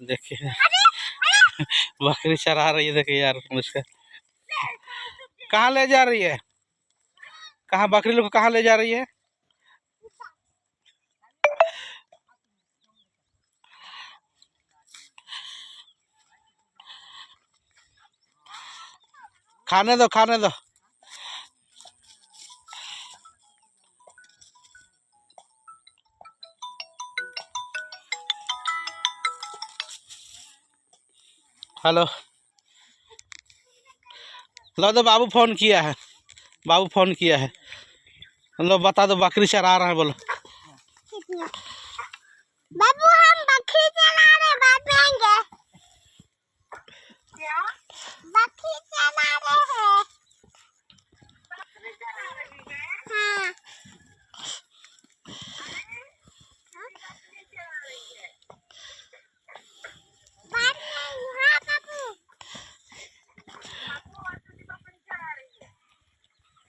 देखिए बकरी चरा रही है। देखिए यार मुझका कहाँ ले जा रही है? कहाँ बकरी लोग को कहाँ ले जा रही है? खाने दो खाने दो। हेलो लो तो बाबू फोन किया है। बाबू फोन किया है। लो बता दो बकरी चरा रहा है बोलो। बाबू